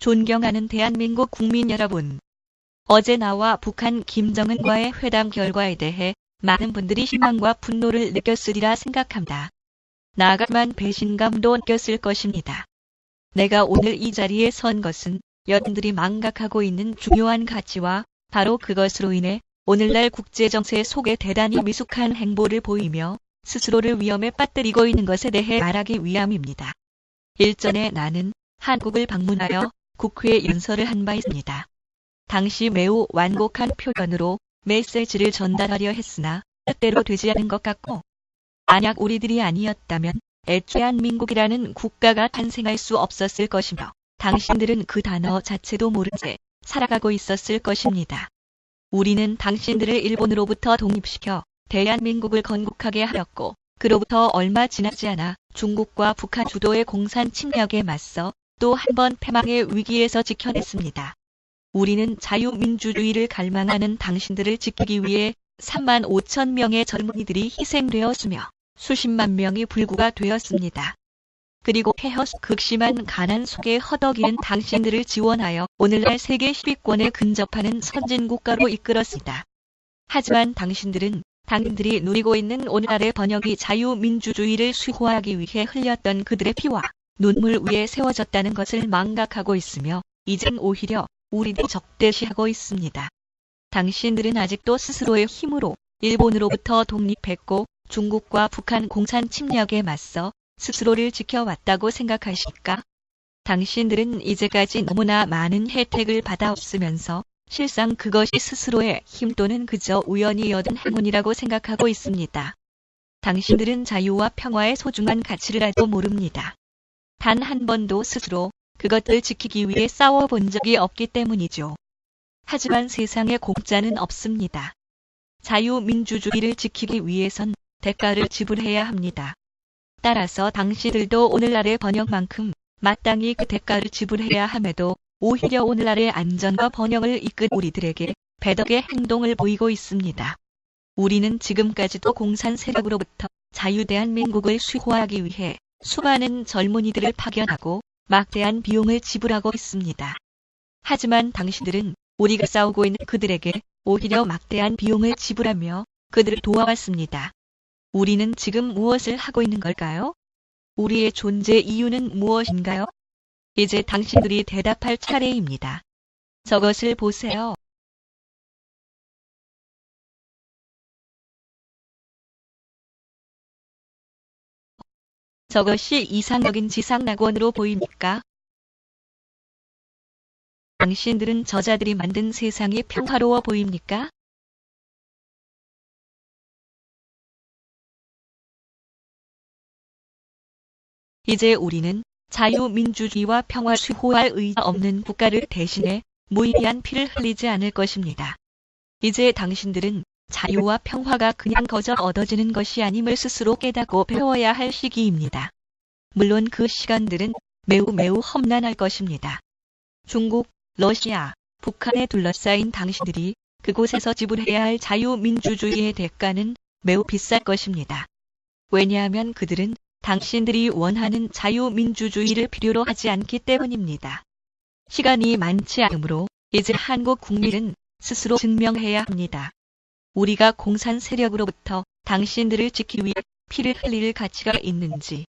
존경하는 대한민국 국민 여러분. 어제 나와 북한 김정은과의 회담 결과에 대해 많은 분들이 실망과 분노를 느꼈으리라 생각합니다. 나아가만 배신감도 느꼈을 것입니다. 내가 오늘 이 자리에 선 것은 여러분들이 망각하고 있는 중요한 가치와 바로 그것으로 인해 오늘날 국제정세 속에 대단히 미숙한 행보를 보이며 스스로를 위험에 빠뜨리고 있는 것에 대해 말하기 위함입니다. 일전에 나는 한국을 방문하여 국회 연설을 한 바 있습니다. 당시 매우 완곡한 표현으로 메시지를 전달하려 했으나 뜻대로 되지 않은 것 같고, 만약 우리들이 아니었다면 애초에 한민국이라는 국가가 탄생할 수 없었을 것이며 당신들은 그 단어 자체도 모른 채 살아가고 있었을 것입니다. 우리는 당신들을 일본으로부터 독립시켜 대한민국을 건국하게 하였고, 그로부터 얼마 지나지 않아 중국과 북한 주도의 공산 침략에 맞서 또 한 번 패망의 위기에서 지켜냈습니다. 우리는 자유민주주의를 갈망하는 당신들을 지키기 위해 3만 5천 명의 젊은이들이 희생되었으며 수십만 명이 불구가 되었습니다. 그리고 폐허 극심한 가난 속에 허덕이는 당신들을 지원하여 오늘날 세계 10위권에 근접하는 선진국가로 이끌었습니다. 하지만 당신들은 당신들이 누리고 있는 오늘날의 번영이 자유민주주의를 수호하기 위해 흘렸던 그들의 피와 눈물 위에 세워졌다는 것을 망각하고 있으며 이젠 오히려 우리를 적대시하고 있습니다. 당신들은 아직도 스스로의 힘으로 일본으로부터 독립했고 중국과 북한 공산 침략에 맞서 스스로를 지켜왔다고 생각하실까? 당신들은 이제까지 너무나 많은 혜택을 받아왔으면서 실상 그것이 스스로의 힘 또는 그저 우연히 얻은 행운이라고 생각하고 있습니다. 당신들은 자유와 평화의 소중한 가치를 알고 모릅니다. 단 한 번도 스스로 그것을 지키기 위해 싸워본 적이 없기 때문이죠. 하지만 세상에 공짜는 없습니다. 자유민주주의를 지키기 위해선 대가를 지불해야 합니다. 따라서 당신들도 오늘날의 번영만큼 마땅히 그 대가를 지불해야 함에도 오히려 오늘날의 안전과 번영을 이끈 우리들에게 배덕의 행동을 보이고 있습니다. 우리는 지금까지도 공산 세력으로부터 자유대한 민국을 수호하기 위해 수많은 젊은이들을 파견하고 막대한 비용을 지불하고 있습니다. 하지만 당신들은 우리가 싸우고 있는 그들에게 오히려 막대한 비용을 지불하며 그들을 도와왔습니다. 우리는 지금 무엇을 하고 있는 걸까요? 우리의 존재 이유는 무엇인가요? 이제 당신들이 대답할 차례입니다. 저것을 보세요. 저것이 이상적인 지상낙원으로 보입니까? 당신들은 저자들이 만든 세상이 평화로워 보입니까? 이제 우리는 자유민주주의와 평화 수호할 의지 없는 국가를 대신해 무의미한 피를 흘리지 않을 것입니다. 이제 당신들은 자유와 평화가 그냥 거저 얻어지는 것이 아님을 스스로 깨닫고 배워야 할 시기입니다. 물론 그 시간들은 매우 험난할 것입니다. 중국, 러시아, 북한에 둘러싸인 당신들이 그곳에서 지불해야 할 자유민주주의의 대가는 매우 비쌀 것입니다. 왜냐하면 그들은 당신들이 원하는 자유민주주의를 필요로 하지 않기 때문입니다. 시간이 많지 않으므로 이제 한국 국민은 스스로 증명해야 합니다. 우리가 공산 세력으로부터 당신들을 지키기 위해 피를 흘릴 가치가 있는지.